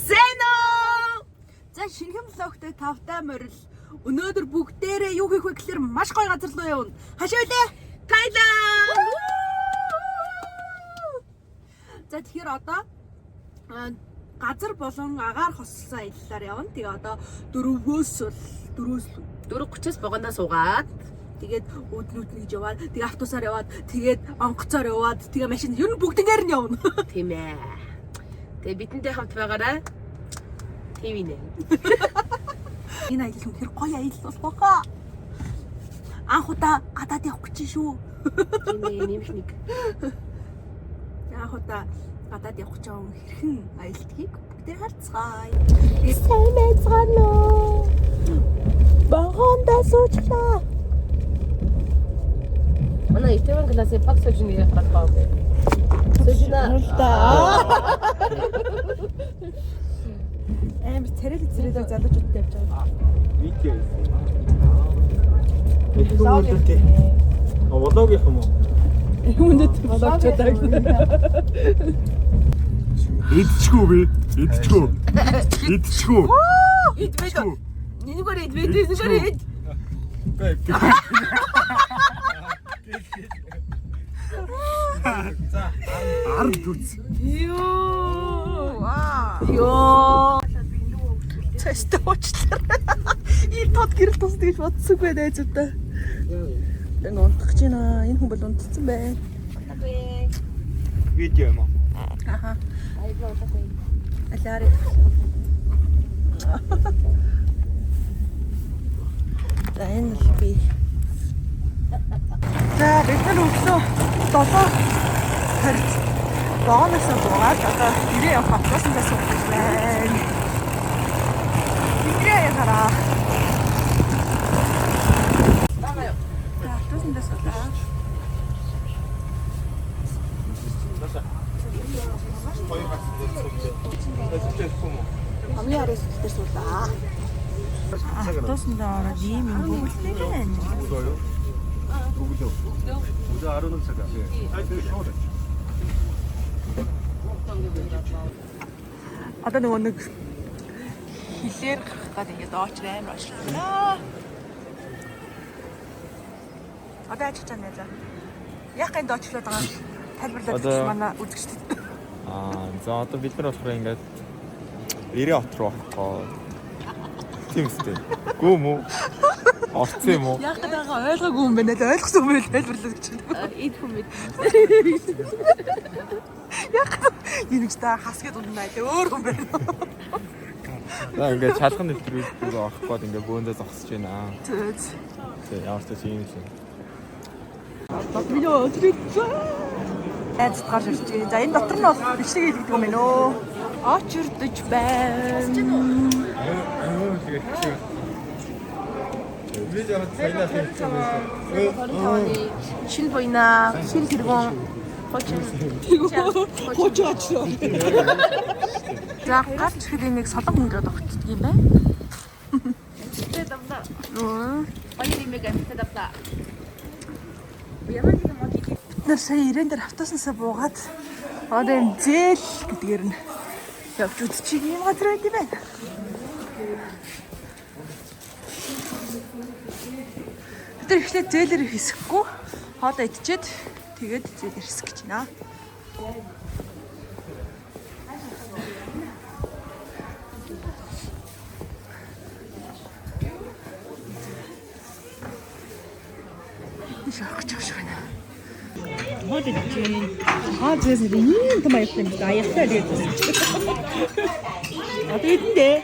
Сэно! За шинэхэн влогтой тавтай морил. Өнөөдөр бүгдээрээ юу хийх вэ гэхээр маш гоё газар руу явна. Хашаа үлээ? Тайланд! За тэгэхээр одоо газар болон агаар хослсон аяллаар явна. Тэгээ одоо 4:30-аас богондоо суугаад тэгээд үүднүүд нэгж яваад, тэгээ автобусаар яваад, тэгээд онгоцоор яваад, тэгээ машин ер нь бүгднгээр нь явна. Тийм ээ. Тэгээ бидэнтэй хамт байгаарай. ТV нэ. Энэ аялал үнэхээр гоё аялал болох байхаа. Анх удаа гадаад явах гэж шүү. Тийм ээ, нэмэх нэг. Анх удаа гадаад явах гэж байгаа хэрхэн аялдгийг бүгдээр харцгаая. Сайн байцгаана уу? Багондоо суучлаа. Манай итевэн классе пак сожны харахаа. Сожна. Амар царай царайгаар залуучуудтай явж байгаа. Видео. Влог юм уу? Үүнэт влогчдаа. Идчихгүй би. Идчихгүй. Идчихгүй. Идвэдэ. Нэггээр идвэдэ нэггээр ид. За, 10 дүрц. Ёо. Цэстэ уучлаа. Ийм тод гэрэл тус гэж бодсог бай найзуудаа. Энэ унтах гэж байна. Энэ хүн бол унтцсан бай. Видео юм уу? Аха. Алаари. За энэ л би. За бид нар өглөө 7:20 богоноос буугаад одоо ирээ явах автобусанд суух гэж байна. Ирээ яваараа. Автобусанд суулаа. Хамгийн араас дээр суулаа. Автобусанд ороод ийм юм бүгдтэй байна. Уже 11 цаг. Одоо нэг хилээр гарах гэдэг ингээд дооч амар ашлаа. Одоо ажиж байгаа нэ. Яг энэ доочлоод байгаа тайлбарлаад гэж манай үзэгчдэд. За одоо бид нар болохоор ингээд Ирээ хот руу авахгүй. Тийм үстэй. Гүү мүү? Орцсон юм уу? Яг тагаа ойлгоогүй юм байна л ойлгосон юм байл тайлбарлаад гэж байна. Эд хүн мэд. Яг энэ ч та хасгээд уннаа л өөр хүн байна. За ингээд шалган нэвтрүүлэг рүү авах гээд ингээд бөөндөө зогсож байна. Тэг ямар ч юм шиг. Видео өдрөж. Эд гарч ирж байна. За энэ дотор нь бол бичлэг хийдэг юм байна өө. Очирдож байна. Шинэ буйна, шинэ хэрэгон хочооч. За гарч ирэхэд нэг солон хөнгөрөд огтдаг юм байна. Тэ давна. Баяр имэгэ давна. Бид нар сая ирээн дээр автобуснасаа буугаад одоо юм зээл гэдгээр нь явж үзчих юм газар байд юм байна. Бид нар ихлээр зээлэр хэсэхгүй хоолоо идчихэд тэгээд зээлэр хэсэх гэж байна. Шахах гэж байна. Хоолой идчихээ. Зээлэр ийм том аяхтай юм да. Аяхтай тэгээд. Одоо идэндээ.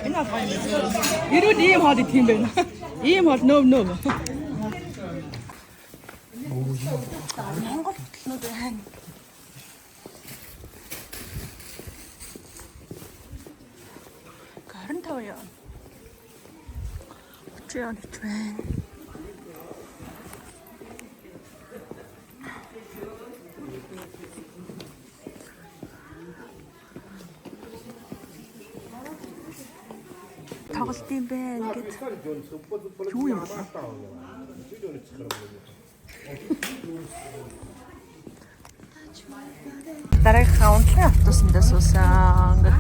Энэ авах юм. Ирүүд ийм хоол идэх юм байна. Ийм хоол нөө. Монгол хөтлөнүүд байна. Гарын тав яа. Чиан ич байна. тоглолт юм байна гэд. Юу юм бэ? Дараагийнхаа унтлагын автобусанд суусан. Ингээд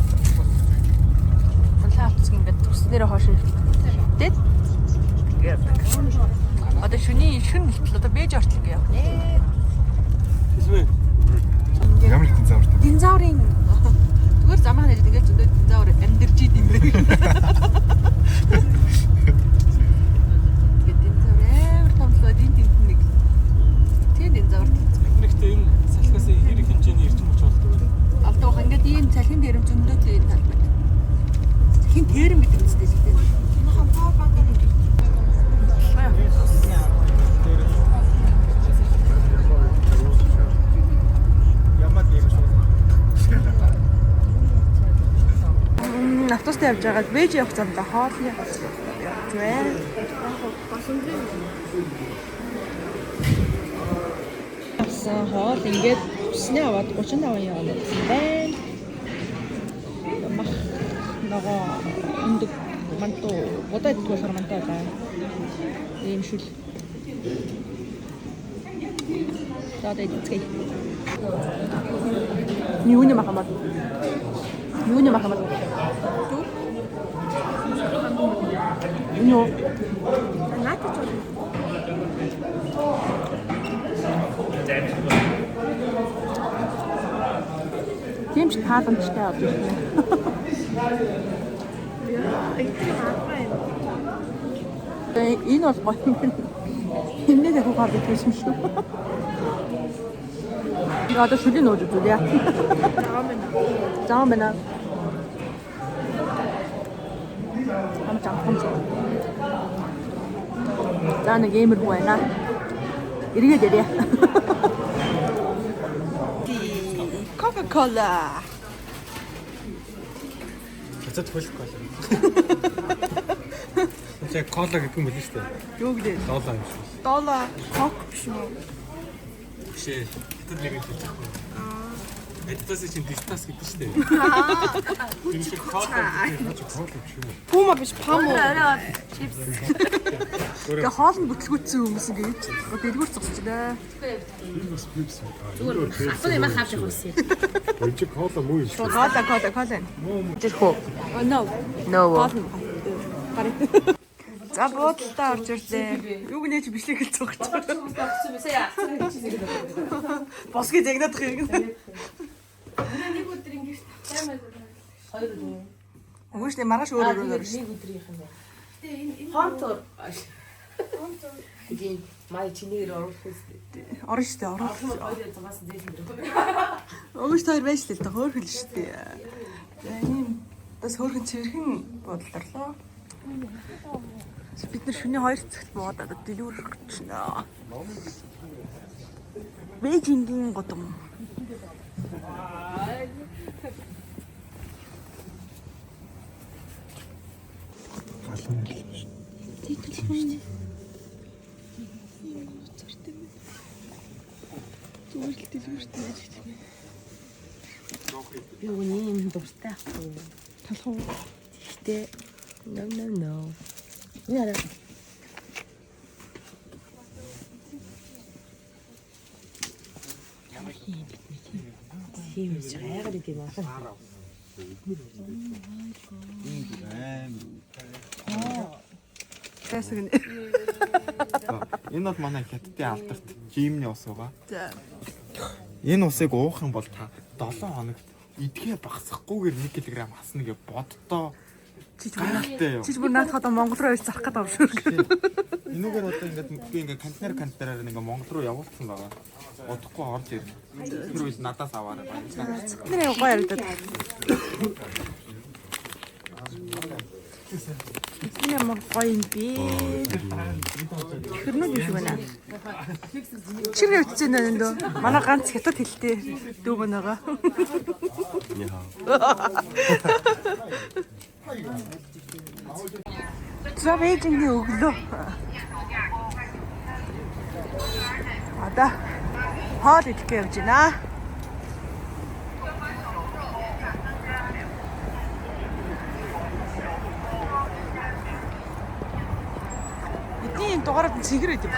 унтлагын автобус ингээд төснөрөө хойш хилдээд. Одоо шүн болтол одоо бэж ортол ингэ явах нэ. Эсвэл ямар динозавр? Динозаврын зүгээр замаа нэр ингээд зөндөө динозавр амьдэрч идэв юм байна. Тэгээд динозавр амар томлоо нэг. Тэгээд динозавр Нэгтэй энэ салхиас хэрэг хэмжээний эрчим хүч болдог байна. алдаа бах ингээд ийм салхин дээрм зөндөө тийм талбай. Салхин дээрм гэдэг үстэй шүү дээ. Автобустай явж байгаад вэж явах замдаа хоолны явж байна. Асан хоол ингээд өснөө аваад 35 явна гэсэн байна. Мах нөгөө өндөг манту бодоод болохоор мантаа байна. Ийм шүл. Таад эцгээ. Юуны махамад. Нё. Наатай ч болно. Тийм ч тааламжтай авч ирсэн. Энэ бол гоё юм. Хинээ яг ухаад байсан шүү. Одоо шүлийн нууж үзүүлье. Заам байна. За нэг эмэр хүү байна. Эргээд ярья. Coca-Cola. Цэцэд хөл кола. Тэг кола гэх юм биш үү? Юу гэдэг? Долоо юм шиг. Долоо, кок биш үү? Биш ээ. Хятад нэг хэлж байгаа. Эдтээс чинь дистас гэдэг шүү дээ. Энэ шиг кола гэж юм. Пума биш, памо. Чипс. Гэ хоолнд бүтлгүүцсэн хүмүүс ингэж. Дэлгүүр цогсчихлаа. Зүгээр хатан юм хавж явах үсэ. Энд чинь кола муу юм шүү. Кола. Тэрхүү. No. За буудлаа орж ирлээ. Юу гэнэ чи бишлэг хэлж байгаа ч. Босги зэгнадах юм. Нэг өдөр ингэж таймер 2 өдөр. Өгөөш маргааш өөр Нэг өдрийнх юм байна. Гэтэ энэ хонтор. Эдийн май чинээр оруулах үстэй. орно штэ орно. Хоёр цагаас зээлэн дөрөв. Өгөөш хоёр байж л та хөөрхөл штэ. За ийм бас хөөрхөн цэвэрхэн буудалд орлоо. Бид нар шөнийн 2 цагт буудаад дэлгүүр орчихно. Бээжингийн годом. Би үний юм дуртай ахгүй. Талах уу? Гэтэ no. Яа. Ямар юм бэ? Тийм ч хайгаад идэв аа. Тэсгэн. Энэ бол манай хятадын алдарт жимний ус байгаа. За. Энэ усыг уух юм бол та 7 хоногт эдгээ багасгахгүйгээр 1 кг хасна гэж боддоо. Чич бүр наадах одоо Монгол руу зарах гэдэг юм шүү. Энүүгээр одоо ингээд би ингээд контейнераар ингээд Монгол руу явуулсан байгаа. Удахгүй орж ирнэ. Тэр үед надаас аваарай баярлалаа. Тэр гоё яригдаад. Энэ ямар гоё юм бэ? Тэрнүүд юу шиг байна? Чиргээ үтсэн нэ эндөө. Манай ганц хятад хэлтэй дүү байгаа. За Бээжингийн өглөө. Одоо хоол идэх гэж байна. Эдний дугаард цэгэр идэв.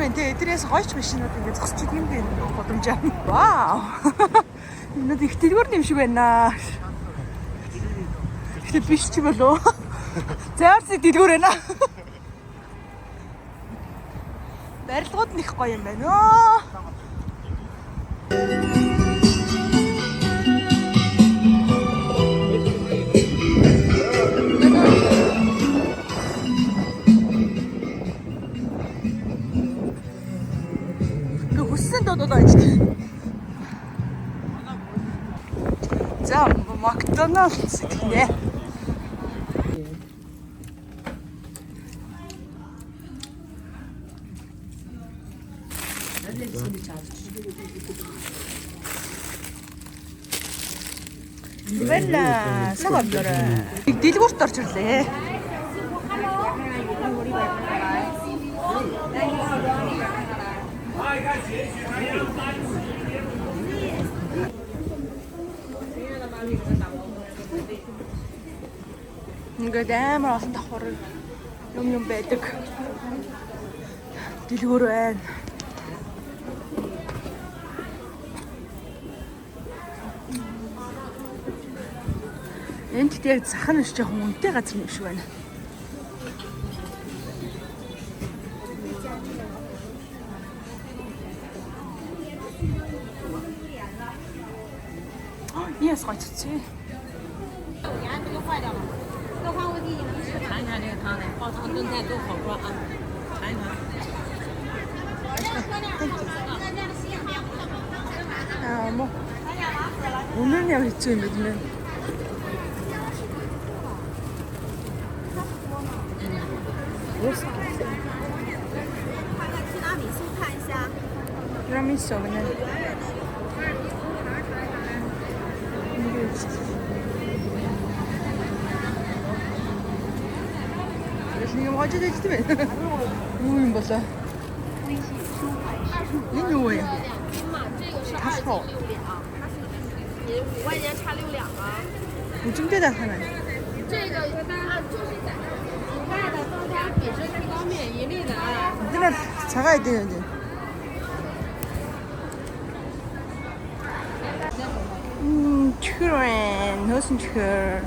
байна те. Эдрээс гойч машинууд ингээд зогсож идэг юм бэ? Годомжаа. Вау. Энэ их дэлгүүр юм шиг байна. Гэтэ биш ч болоо. Заарс дэлгүүр байна. Барилгууд нь их гоё юм байна. Хүссэн додоо ажиг. За, Макдоналдс гинэ. Бэлла, сагабдора. Дэлгүүрт орж ирлээ. Ингээд амар олон давхар юм байдаг. Дэлгүүр байна. Энд яг зах нь жоохон үнэтэй газар юм шиг байна. Yes, right. 豆花我弟弟能吃。尝一尝这个汤来，煲汤炖菜都好说啊，尝一尝。 뭐 오늘 양 있죠, 요즘에. 티라미수 그냥. 지금 어제 됐으면. 뭐인 거죠? 이게 뭐예요? 它臭。你5块钱差6两啊。我真对的很难。这个就是5块的豆花比是最高免1粒的啊。 근데 작아야 되는데. 트렌, 무슨 트렌?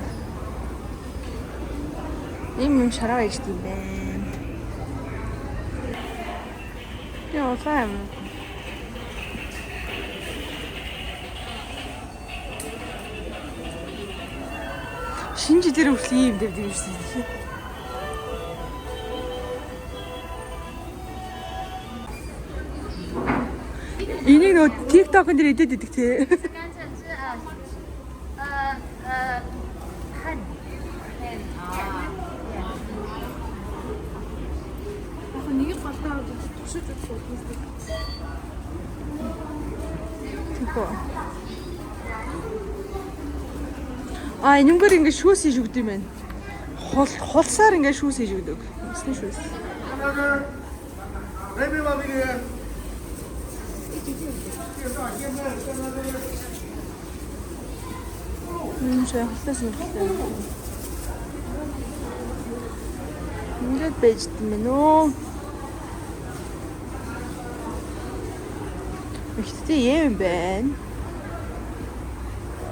이미 잘하고 있는데. 야, 사람. 신지대로 혹시 임대될 수 있어? 이게 너 틱톡인데 이때 틱톡. А энэ үнгээр ингэ шүүс хийж өгд юм байна. Холсаар ингэ шүүс хийж өгдөг. Өсний шүүс. Шээ холтоос нүртэй. Ингээд байж дим бэ нөө. Ихтэй юм байна.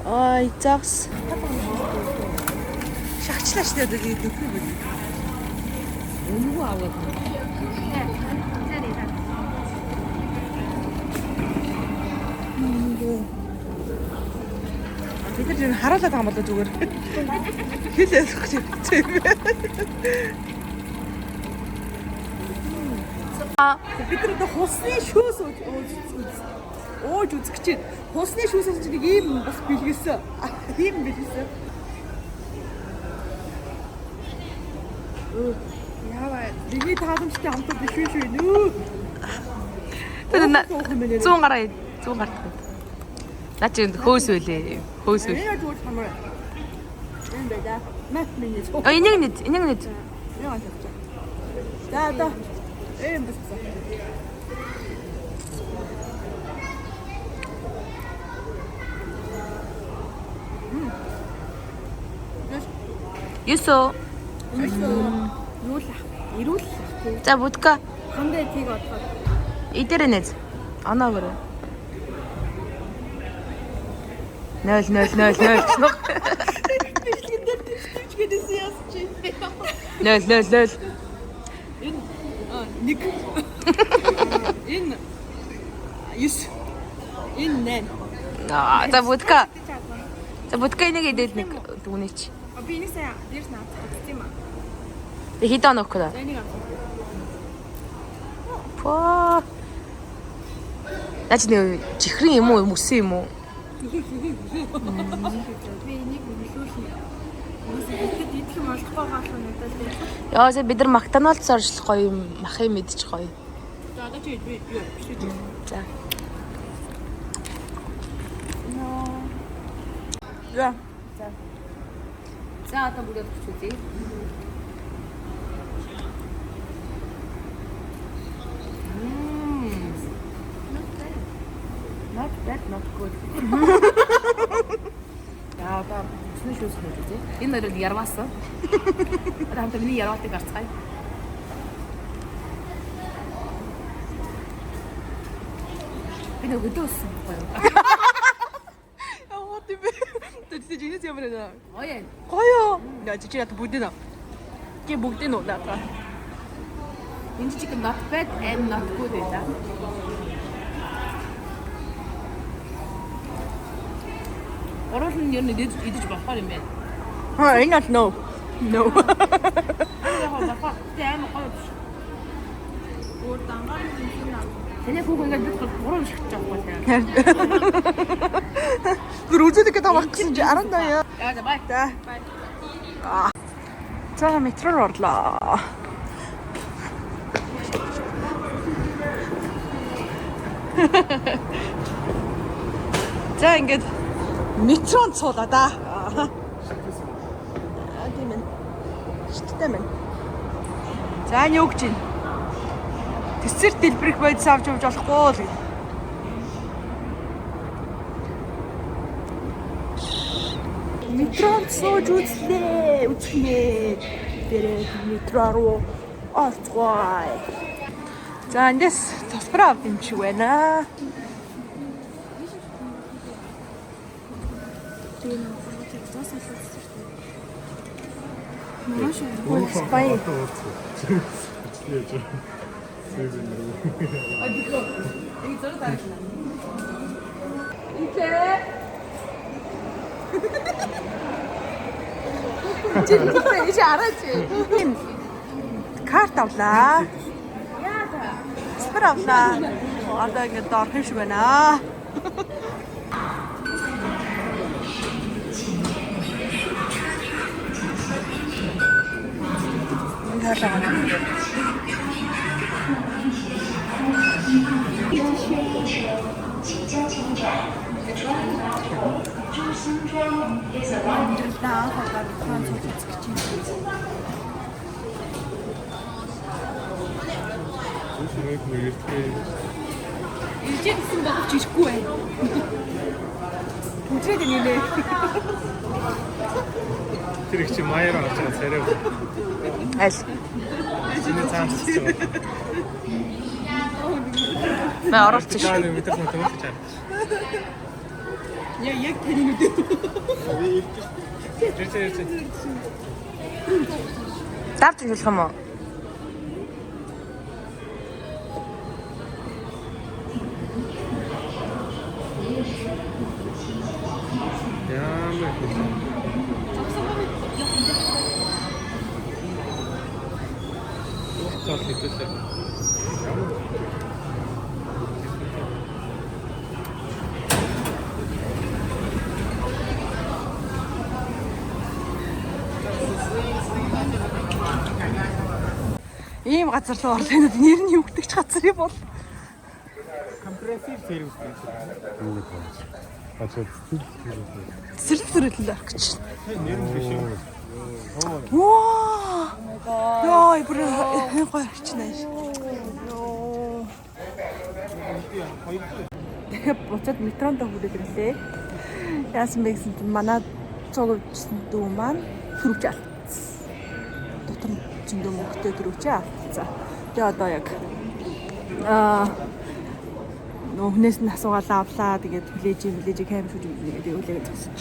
Ай, загс. Шахчлаач дээр тэгээд өгөх юм. Өнгөө аваад. Бид нар энэ харуулаад байгаа юм болоо зүгээр. Хэл ялах гэж байна. Бид нар одоо хусны шүүс ууж үзэх чинь хусны шүүсээс чинь нэг ийм бас бэлгэлсэн. Ийм бэлгэлсэн. Яаваа, нэг таамжтай хамтад биш шүү нүү. Тэгээд 100 гараа 100 гартах. Наа чи хөөс үлээ. Хөөс үл. Энэ зүгээр хамаа. Энэ бэда. Мат миний цоо. Энийг нэг. Яа гэж. Да. Эм бас. Юсо. Юулах. Ирүүл. За будка. Хандаа тийг отоход. Идэрэнэз. Анаагөр. 0 0 0 0. 0 0 0. Нэг. Энэ 9. Энэ 8. Аа, за будка. За будка энийг идээд нэг дүгнээч. Би нэг сая дээрс наад тийм аа. Тэг хитаа нөхгүй да. Энийг авах. Поо. Наач нэ чихрийн юм уу мөсөн юм уу? Би энийг нөлөөлнө. Үүсэхэд идэх юм олдохгүй байгаа юм надад тийм. Яа, бид нар Макдоналдс орж гоё юм, махын мэдчих гоё. За одоо чи би юу биш. За. За. За одоо бүгд өгч үзье. Not bad, not good. Яа, одоо шинэ шүүс хийж үзье. Энэ нэр ярваасан. Одоо хамт миний ярваатыг гарцгаая. Би нэг өдөөсөн гоё. Яа тийм бэ? Тэд чинээс ямар нэ? Гоё. Гоё. Яа чи яд бүгдээ нөө. Ки бүгдээ нөө даа. Энэ чиг not bad and not good гэдэг. Орол нь ер нь идэж болохоор юм байна. Энэ not no. No. Яг баха тийм гоё. Өөр дангаар юм наа. Тэний хүүг ингээд бид гурван шигч байгаа байхгүй. Бүр үзээд гэдэг авах гэсэн чи 18 яа. Яа, бай. За. За метроор орлоо. За ингээд метронд суулаа да. Тийм ээ. Шиттэй мэн. За энэ юу гэж байна? Тэсэр дэлбэрэх байдс авч явж болохгүй л гэж. Метронд сууж үзлээ. Үзхнээ. Тэрэг метро руу орцгоё. За эндээс тосбраа авт юм шиг байна. Спай. Чи араач. Карт авлаа. Яа. Спар авлаа. Одоо ингэ дорх юм шиг байна. Иржсэн байх чижгүй байна. Үтрээд нэмээ. Тэр их чи маяар авч байгаа царай. Аль. Чиний цаанч чи. Мэ оролцож. Дааны метр нь томч чаа. Яа яг таны нүдэ. Ирчээ. Давж хэлэх юм уу? Яамаа. Цааш хэлээ. Ийм газар руу орлоо. Нэр нь юу гэдэг ч газар юм бол. Компрессив сервис гэж. Юу гэдэг вэ? Ачаа Сэрэл сэрэл орох гэж. нэр нь биш юм. Ваа. Яа, бүр гоё орчихнаа. Тэгээ буцаад метронд хүрээд ирлээ. Яасан бэ гэсэн чинь манай цугчсан дүү маань төрөвч алдсан. Дотор зөндөө мөнгөтэй төрөвч алдсан. Тэгээ одоо яг нөө хүнээс нь асуугаалаа авлаа. Тэгээд хүлээж хайм шүүж тэгээд үлээгээд зогсон.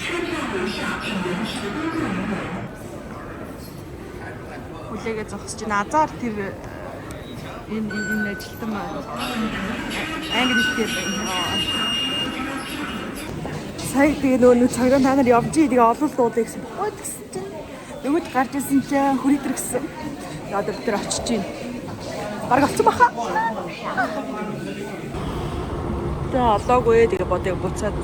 Хүлээгээд зогсож байна. Азар тэр энэ ажилтан англи хэлээр сая тэгээ нөгөө цагаан та нар явж ий тэгээ олон дуудаа гэсэн. Ой гэсэн чинь нөгөөд гарч ирсэн чинь хүрээдэр гэсэн. Одоо бид нар очиж байна. Бараг олцсон баха. Тэгээ олоогүй тэгээ бодыг буцаад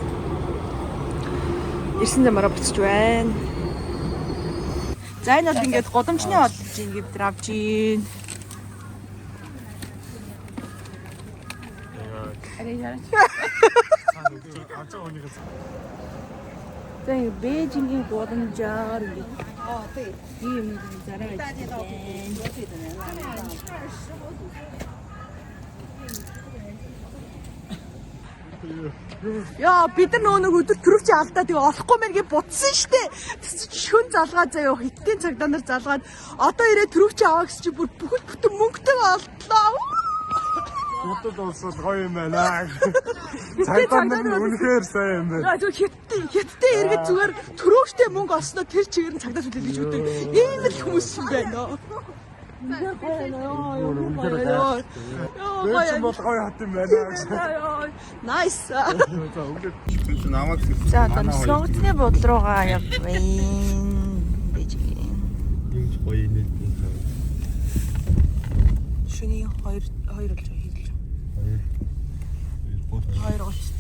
ирсэн замаараа буцаж байна. За энэ бол ингээд годомчны олж ингээд бид нар авч ийн. За ингэ Бээжингийн годомжаар ингээд ийм зараа байж яа бид нар нөгөө өдөр төрөвч алдаа тэгээ олохгүй мэн гэж бутсан штэ. Шүн залгаа заяа хиттийн цагдаа нар залгаад одоо ирээ төрөвч аваа гэсэн чи бүр бүхэл бүтэн мөнгөтэй олдлоо. Хотод олсод гоё юм байна. Цагдаа нар үнэхээр сайн юм байна. Яа зөв хятадтай эргээд зүгээр төрөвчтэй мөнгө олсноо тэр чигээр нь цагдаа төлөөлж өгдөг. Ийм л хүмүүс юм байна. Бээжин бол гоё хат юм байна. Nice. Түнч намайг За одоо Сонгоцны буудлын руугаа явъя. Бээжин. Юуч гоё нийт. Шүний 2 болж хэлж. 2 голчт.